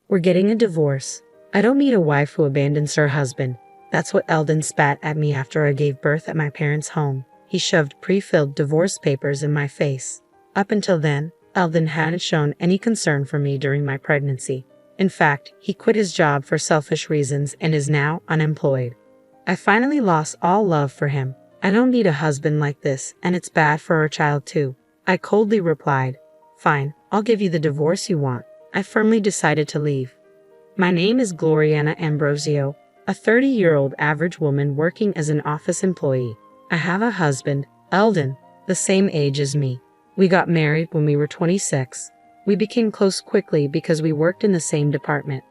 We're getting a divorce. I don't need a wife who abandons her husband. That's what Eldon spat at me after I gave birth at my parents' home. He shoved pre-filled divorce papers in my face. Up until then, Eldon hadn't shown any concern for me during my pregnancy. In fact, he quit his job for selfish reasons and is now unemployed. I finally lost all love for him. I don't need a husband like this, and it's bad for our child too. I coldly replied, "Fine, I'll give you the divorce you want." I firmly decided to leave. My name is Gloriana Ambrosio, a 30-year-old average woman working as an office employee. I have a husband, Eldon, the same age as me. We got married when we were 26. We became close quickly because we worked in the same department.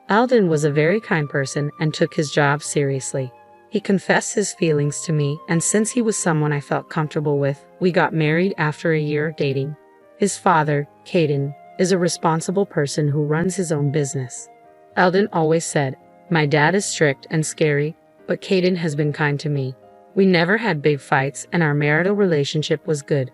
Eldon was a very kind person and took his job seriously. He confessed his feelings to me, and since he was someone I felt comfortable with, we got married after a year of dating. His father, Caden, is a responsible person who runs his own business. Eldon always said, "My dad is strict and scary, but Caden has been kind to me." We never had big fights and our marital relationship was good.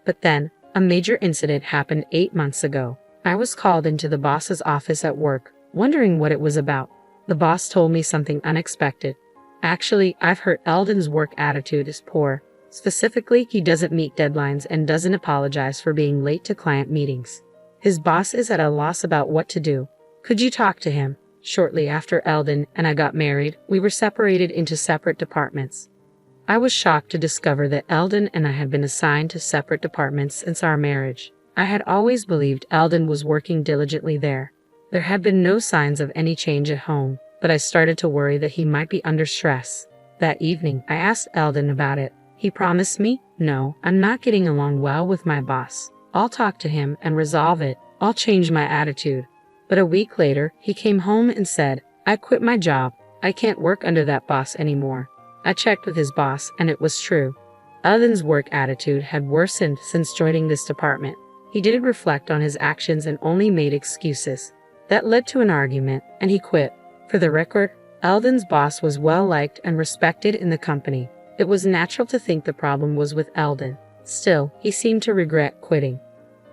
But then, a major incident happened 8 months ago. I was called into the boss's office at work, wondering what it was about. The boss told me something unexpected. Actually, I've heard Eldon's work attitude is poor. Specifically, he doesn't meet deadlines and doesn't apologize for being late to client meetings. His boss is at a loss about what to do. Could you talk to him? Shortly after Eldon and I got married, we were separated into separate departments. I was shocked to discover that Eldon and I had been assigned to separate departments since our marriage. I had always believed Eldon was working diligently there. There had been no signs of any change at home, but I started to worry that he might be under stress. That evening, I asked Eldon about it. He promised me, "No, I'm not getting along well with my boss. I'll talk to him and resolve it. I'll change my attitude." But a week later, he came home and said, "I quit my job. I can't work under that boss anymore." I checked with his boss, and it was true. Eldon's work attitude had worsened since joining this department. He didn't reflect on his actions and only made excuses. That led to an argument, and he quit. For the record, Eldon's boss was well-liked and respected in the company. It was natural to think the problem was with Eldon. Still, he seemed to regret quitting.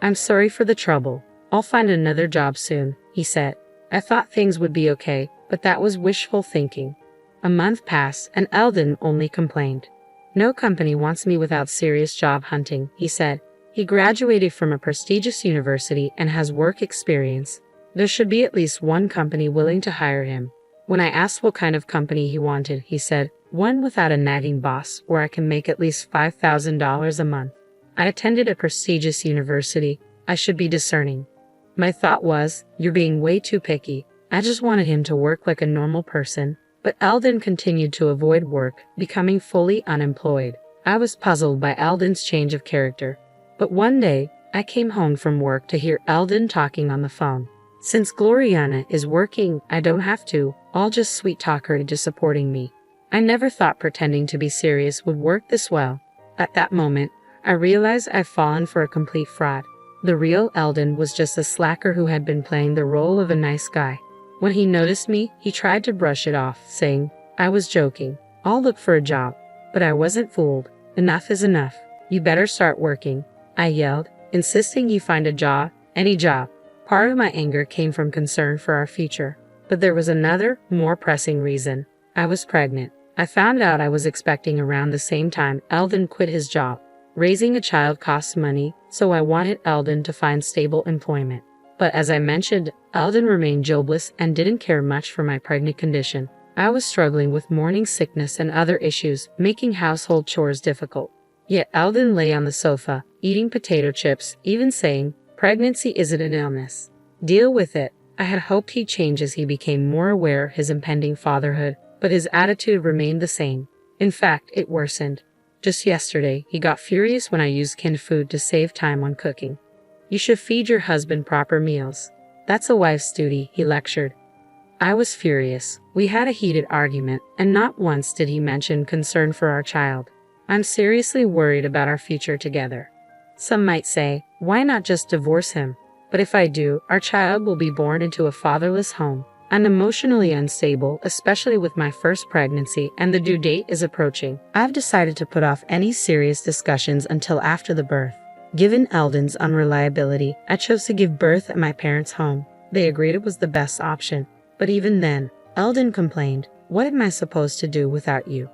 "I'm sorry for the trouble. I'll find another job soon," he said. I thought things would be okay, but that was wishful thinking. A month passed, and Eldon only complained. "No company wants me without serious job hunting," he said. He graduated from a prestigious university and has work experience. There should be at least one company willing to hire him. When I asked what kind of company he wanted, he said, "One without a nagging boss where I can make at least $5,000 a month." I attended a prestigious university. I should be discerning. My thought was, "You're being way too picky." I just wanted him to work like a normal person. But Eldon continued to avoid work, becoming fully unemployed. I was puzzled by Eldon's change of character. But one day, I came home from work to hear Eldon talking on the phone. "Since Gloriana is working, I don't have to. I'll just sweet-talk her into supporting me." I never thought pretending to be serious would work this well. At that moment, I realized I'd fallen for a complete fraud. The real Eldon was just a slacker who had been playing the role of a nice guy. When he noticed me, he tried to brush it off, saying, "I was joking. I'll look for a job." But I wasn't fooled. "Enough is enough. You better start working," I yelled, insisting he find a job, any job. Part of my anger came from concern for our future. But there was another, more pressing reason. I was pregnant. I found out I was expecting around the same time Eldon quit his job. Raising a child costs money, so I wanted Eldon to find stable employment. But as I mentioned, Eldon remained jobless and didn't care much for my pregnant condition. I was struggling with morning sickness and other issues, making household chores difficult. Yet Eldon lay on the sofa, eating potato chips, even saying, "Pregnancy isn't an illness. Deal with it." I had hoped he'd change as he became more aware of his impending fatherhood, but his attitude remained the same. In fact, it worsened. Just yesterday, he got furious when I used canned food to save time on cooking. "You should feed your husband proper meals. That's a wife's duty," he lectured. I was furious. We had a heated argument, and not once did he mention concern for our child. I'm seriously worried about our future together. Some might say, why not just divorce him? But if I do, our child will be born into a fatherless home. I'm emotionally unstable, especially with my first pregnancy, and the due date is approaching. I've decided to put off any serious discussions until after the birth. Given Eldon's unreliability, I chose to give birth at my parents' home. They agreed it was the best option, but even then, Eldon complained, "What am I supposed to do without you?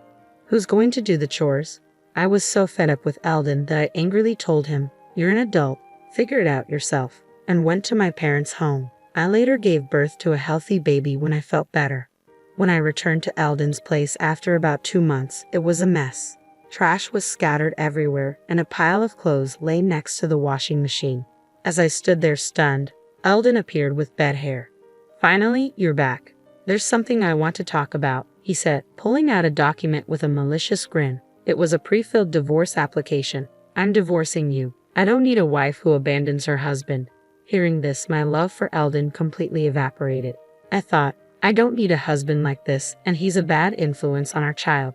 Who's going to do the chores?" I was so fed up with Eldon that I angrily told him, "You're an adult, figure it out yourself," and went to my parents' home. I later gave birth to a healthy baby when I felt better. When I returned to Eldon's place after about 2 months, it was a mess. Trash was scattered everywhere, and a pile of clothes lay next to the washing machine. As I stood there stunned, Eldon appeared with bed hair. "Finally, you're back. There's something I want to talk about," he said, pulling out a document with a malicious grin. It was a pre-filled divorce application. "I'm divorcing you. I don't need a wife who abandons her husband." Hearing this, my love for Eldon completely evaporated. I thought, I don't need a husband like this, and he's a bad influence on our child.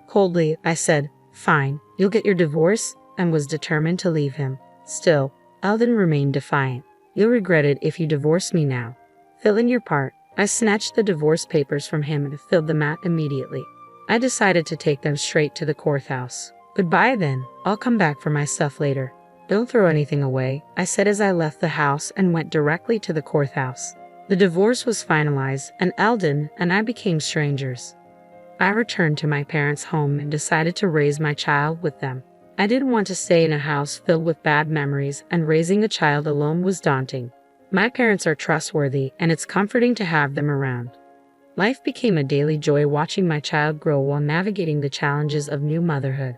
Coldly, I said, "Fine, you'll get your divorce," and was determined to leave him. Still, Eldon remained defiant. "You'll regret it if you divorce me now. Fill in your part." I snatched the divorce papers from him and filled them out immediately. I decided to take them straight to the courthouse. "Goodbye then, I'll come back for my stuff later." "Don't throw anything away," I said as I left the house and went directly to the courthouse. The divorce was finalized, and Eldon and I became strangers. I returned to my parents' home and decided to raise my child with them. I didn't want to stay in a house filled with bad memories, and raising a child alone was daunting. My parents are trustworthy, and it's comforting to have them around. Life became a daily joy watching my child grow while navigating the challenges of new motherhood.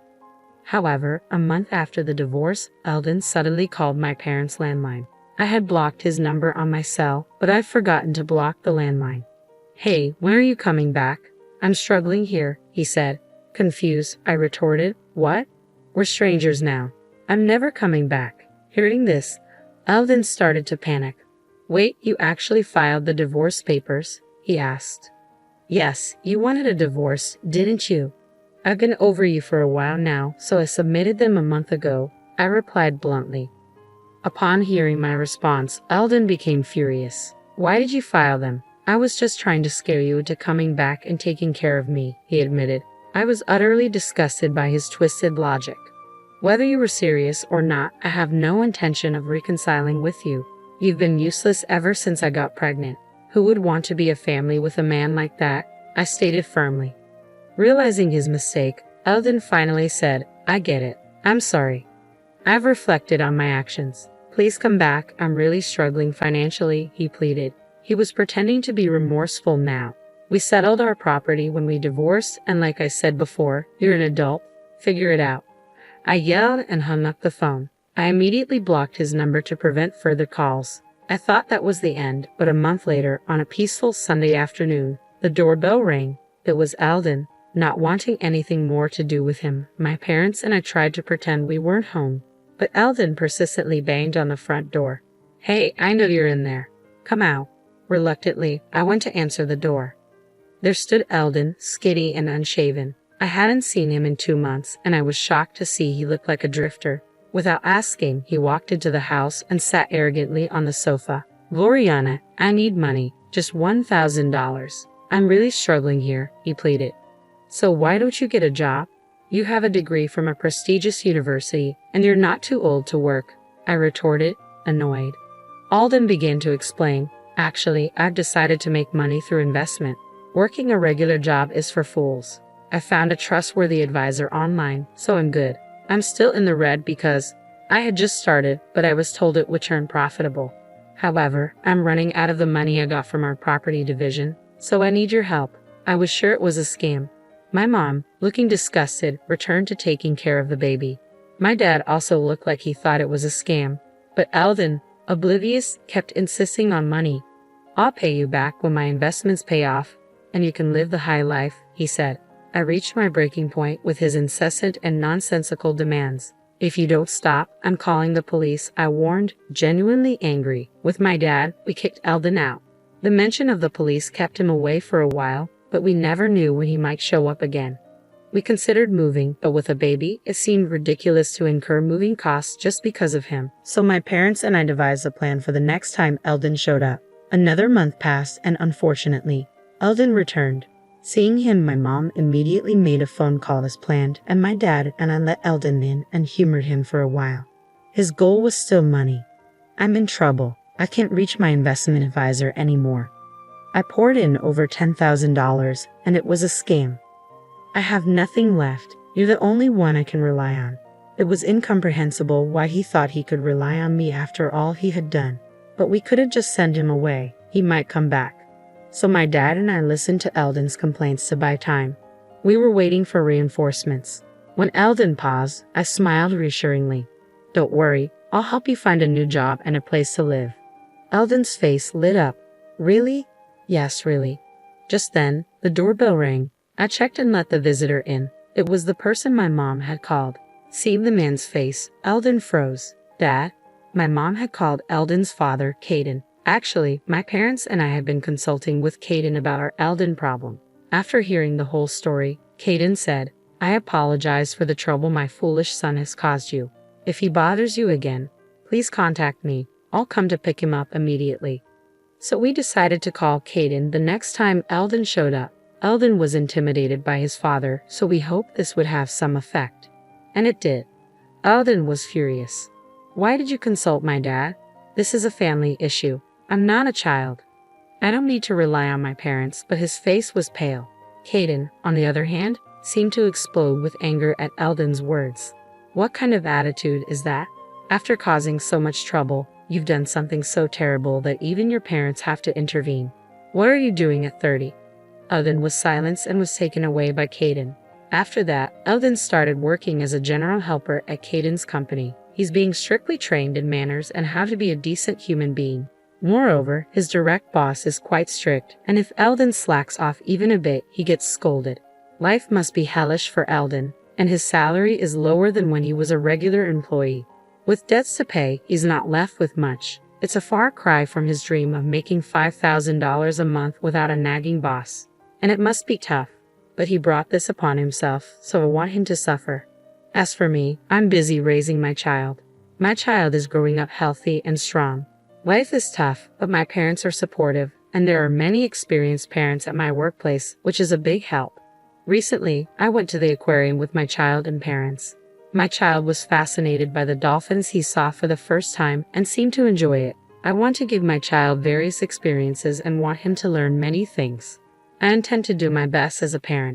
However, a month after the divorce, Eldon suddenly called my parents' landline. I had blocked his number on my cell, but I'd forgotten to block the landline. "Hey, when are you coming back? I'm struggling here," he said. Confused, I retorted, "What? We're strangers now. I'm never coming back." Hearing this, Eldon started to panic. "Wait, you actually filed the divorce papers?" he asked. "Yes, you wanted a divorce, didn't you? I've been over you for a while now, so I submitted them a month ago," I replied bluntly. Upon hearing my response, Eldon became furious. "Why did you file them? I was just trying to scare you into coming back and taking care of me," he admitted. I was utterly disgusted by his twisted logic. "Whether you were serious or not, I have no intention of reconciling with you. You've been useless ever since I got pregnant. Who would want to be a family with a man like that?" I stated firmly. Realizing his mistake, Eldon finally said, "I get it. I'm sorry. I've reflected on my actions. Please come back. I'm really struggling financially," he pleaded. He was pretending to be remorseful now. "We settled our property when we divorced, and like I said before, you're an adult. Figure it out." I yelled and hung up the phone. I immediately blocked his number to prevent further calls. I thought that was the end, but a month later, on a peaceful Sunday afternoon, the doorbell rang. It was Eldon. Not wanting anything more to do with him, my parents and I tried to pretend we weren't home. But Eldon persistently banged on the front door. "Hey, I know you're in there. Come out." Reluctantly, I went to answer the door. There stood Eldon, skinny and unshaven. I hadn't seen him in 2 months, and I was shocked to see he looked like a drifter. Without asking, he walked into the house and sat arrogantly on the sofa. "Gloriana, I need money, just $1,000. I'm really struggling here," he pleaded. "So why don't you get a job? You have a degree from a prestigious university, and you're not too old to work," I retorted, annoyed. Eldon began to explain, "Actually, I've decided to make money through investment. Working a regular job is for fools. I found a trustworthy advisor online, so I'm good. I'm still in the red because I had just started, but I was told it would turn profitable. However, I'm running out of the money I got from our property division, so I need your help." I was sure it was a scam. My mom, looking disgusted, returned to taking care of the baby. My dad also looked like he thought it was a scam, but Eldon, oblivious, kept insisting on money. "I'll pay you back when my investments pay off, and you can live the high life," he said. I reached my breaking point with his incessant and nonsensical demands. "If you don't stop, I'm calling the police," I warned, genuinely angry. With my dad, we kicked Eldon out. The mention of the police kept him away for a while, but we never knew when he might show up again. We considered moving, but with a baby, it seemed ridiculous to incur moving costs just because of him. So my parents and I devised a plan for the next time Eldon showed up. Another month passed, and unfortunately, Eldon returned. Seeing him, my mom immediately made a phone call as planned, and my dad and I let Eldon in and humored him for a while. His goal was still money. "I'm in trouble. I can't reach my investment advisor anymore. I poured in over $10,000 and it was a scam. I have nothing left. You're the only one I can rely on. It was incomprehensible why he thought he could rely on me after all he had done. But we couldn't just send him away. He might come back. So my dad and I listened to Eldon's complaints to buy time. We were waiting for reinforcements. When Eldon paused, I smiled reassuringly. Don't worry, I'll help you find a new job and a place to live. Eldon's face lit up. Really? Yes, really. Just then, the doorbell rang. I checked and let the visitor in. It was the person my mom had called. Seeing the man's face, Eldon froze. Dad? My mom had called Eldon's father, Caden. Actually, my parents and I had been consulting with Caden about our Eldon problem. After hearing the whole story, Caden said, I apologize for the trouble my foolish son has caused you. If he bothers you again, please contact me. I'll come to pick him up immediately. So we decided to call Caden the next time Eldon showed up. Eldon was intimidated by his father, so we hoped this would have some effect. And it did. Eldon was furious. Why did you consult my dad? This is a family issue. I'm not a child. I don't need to rely on my parents, but his face was pale. Caden, on the other hand, seemed to explode with anger at Eldon's words. What kind of attitude is that? After causing so much trouble, you've done something so terrible that even your parents have to intervene. What are you doing at 30? Eldon was silenced and was taken away by Caden. After that, Eldon started working as a general helper at Caden's company. He's being strictly trained in manners and how to be a decent human being. Moreover, his direct boss is quite strict, and if Eldon slacks off even a bit, he gets scolded. Life must be hellish for Eldon, and his salary is lower than when he was a regular employee. With debts to pay, he's not left with much. It's a far cry from his dream of making $5,000 a month without a nagging boss. And it must be tough. But he brought this upon himself, so I want him to suffer. As for me, I'm busy raising my child. My child is growing up healthy and strong. Life is tough, but my parents are supportive, and there are many experienced parents at my workplace, which is a big help. Recently, I went to the aquarium with my child and parents. My child was fascinated by the dolphins he saw for the first time and seemed to enjoy it. I want to give my child various experiences and want him to learn many things. I intend to do my best as a parent.